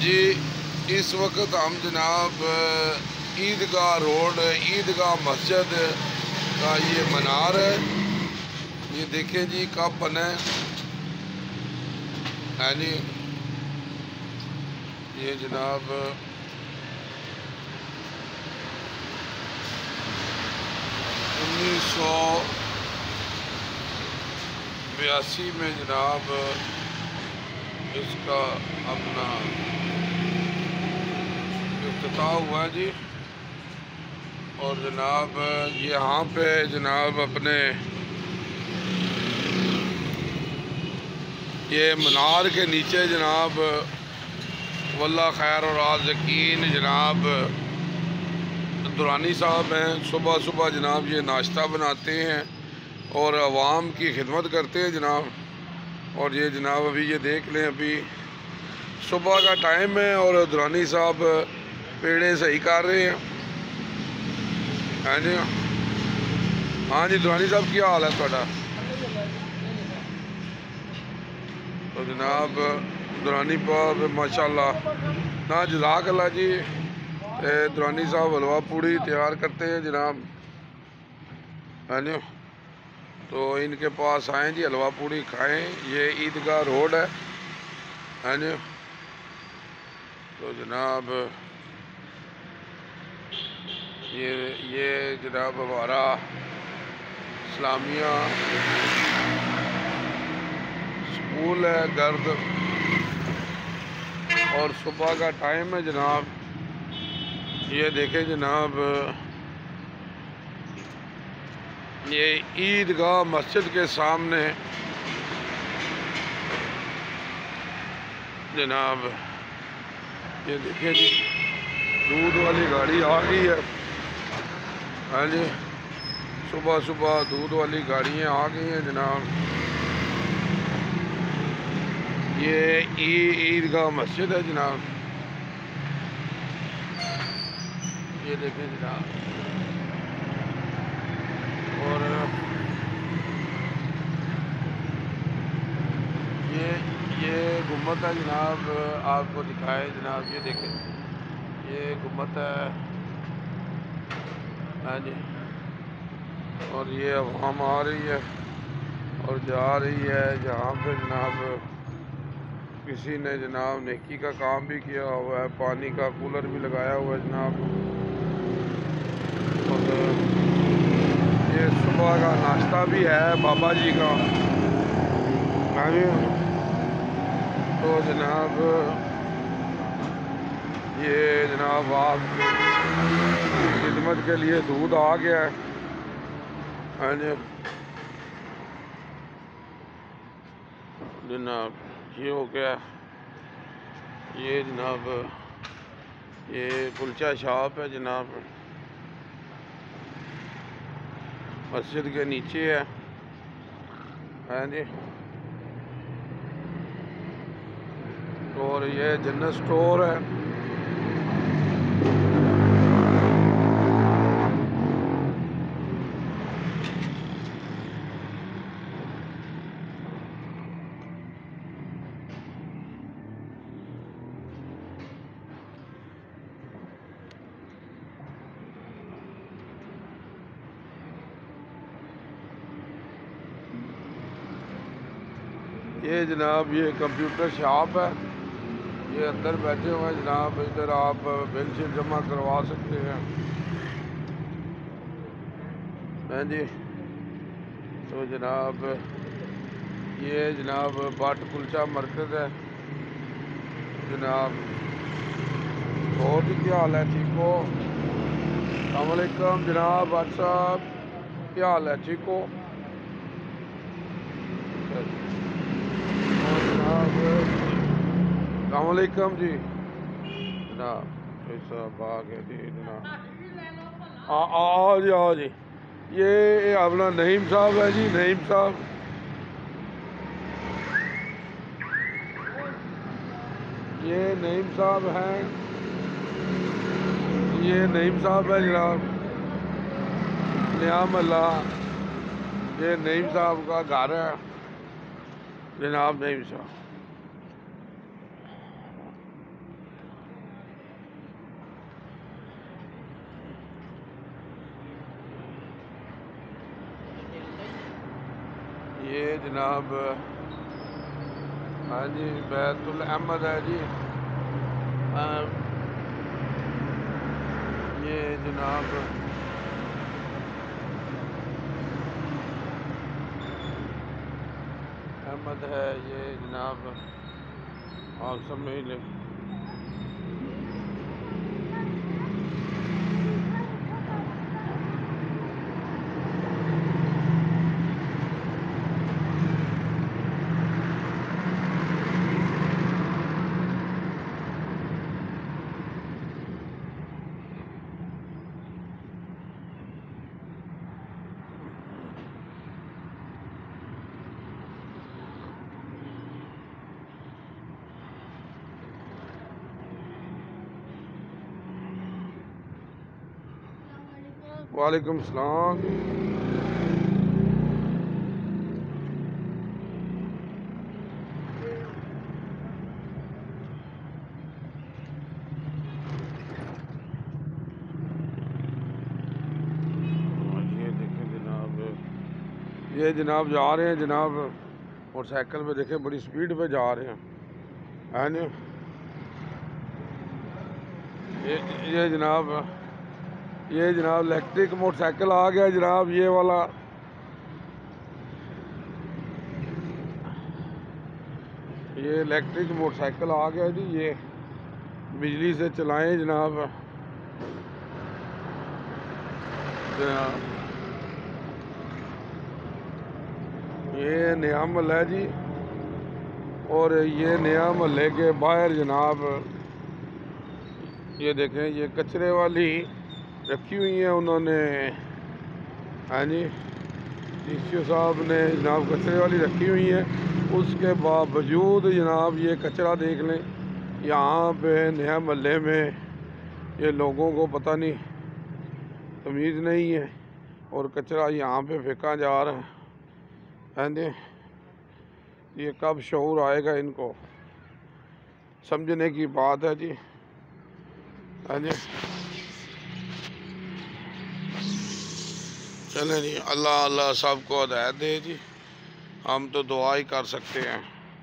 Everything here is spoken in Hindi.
जी इस वक्त हम जनाब ईदगाह रोड ईदगाह मस्जिद का ये मीनार है। ये देखें जी कब बना है जी। ये जनाब 1982 में जनाब इसका अपना इफ्तिताह हुआ जी। और जनाब यहाँ पे जनाब अपने ये मीनार के नीचे जनाब वल्ला खैर और आज़कीन जनाब दुरानी साहब हैं। सुबह सुबह जनाब ये नाश्ता बनाते हैं और आवाम की खिदमत करते हैं जनाब। और ये जनाब अभी ये देख लें, अभी सुबह का टाइम है और दुरानी साहब पेड़े सही कर रहे हैं। हाँ जी, हाँ जी दुरानी साहब क्या हाल है थोड़ा? तो जनाब दुरानी साहब माशाल्लाह ना जज़ाकल्लाह जी। दुरानी साहब हलवा पूड़ी तैयार करते हैं जनाब। हाँ जी, तो इनके पास आएँ जी, हलवा पूड़ी खाएं। ये ईदगाह रोड है। हाँ जी, तो जनाब ये जनाब हमारा इस्लामिया स्कूल है गर्द। और सुबह का टाइम है जनाब। ये देखें जनाब ये ईदगाह मस्जिद के सामने जनाब ये देखिए जी दूध वाली गाड़ी आ गई है। हाँ जी, सुबह सुबह दूध वाली गाड़ियाँ आ गई हैं जनाब। ये ईदगाह मस्जिद है जनाब। ये देखें जनाब। और ये गुम्बद है जनाब, आपको दिखाए जनाब। ये देखें ये गुम्बद है। हाँ जी, और ये अवाम आ रही है और जा रही है जहाँ पे जनाब किसी ने जनाब नेकी का काम भी किया हुआ है। पानी का कूलर भी लगाया हुआ है जनाब। और ये सुबह का नाश्ता भी है बाबा जी का। हाँ जी, तो जनाब ये जनाब आप खिदमत के लिए दूध आ गया है। हाँ जी जनाब, ये हो गया। ये जनाब ये कुलचा शॉप है जनाब, मस्जिद के नीचे है। हाँ जी, और ये जन्नत स्टोर है। ये जनाब ये कंप्यूटर शॉप है। ये अंदर बैठे हुए हैं जनाब। इधर आप बिल शीट जमा करवा सकते हैं। हाँ जी, तो जनाब ये जनाब बाट कुलचा मरकज़ है जनाब। और भी क्या हाल है? ठीक हो? अस्सलाम वालेकुम जनाब। बाट साहब क्या हाल है? ठीक हो? और जनाब अस्सलाम वालेकुम जी जनाब। ऐसा बाग है जी जनाब। आओ जी आओ जी। ये अपना नईम साहब है जी, नईम साहब। ये नईम साहब हैं, ये नईम साहब है जनाब। नियाम अल्लाह, ये नईम साहब का घर है जनाब। नईम साहब ये जनाब हाँ जी बैतुल अहमद है जी। ये जनाब अहमद है, ये जनाब आप समझ लें। वालेकुम सलाम। ये देखें जनाब, ये जनाब जा रहे हैं जनाब मोटरसाइकिल पे, देखें बड़ी स्पीड पे जा रहे हैं है ना। ये जनाब इलेक्ट्रिक मोटरसाइकिल आ गया जनाब, ये वाला। ये इलेक्ट्रिक मोटरसाइकिल आ गया जी, ये बिजली से चलाएं जनाब। ये नया महल है जी, और ये नया महल्ले के बाहर जनाब ये देखें, ये कचरे वाली रखी हुई है उन्होंने, हाँ जी डीसीओ साहब ने जनाब कचरे वाली रखी हुई है। उसके बावजूद जनाब ये कचरा देख लें, यहाँ पे नया महल्ले में ये लोगों को पता नहीं तमीज़ नहीं है, और कचरा यहाँ पे फेंका जा रहा है। हाँ जी, ये कब शऊर आएगा इनको, समझने की बात है जी। हाँ जी चलें जी, अल्लाह अल्लाह सबको हिदायत दे जी, हम तो दुआ ही कर सकते हैं।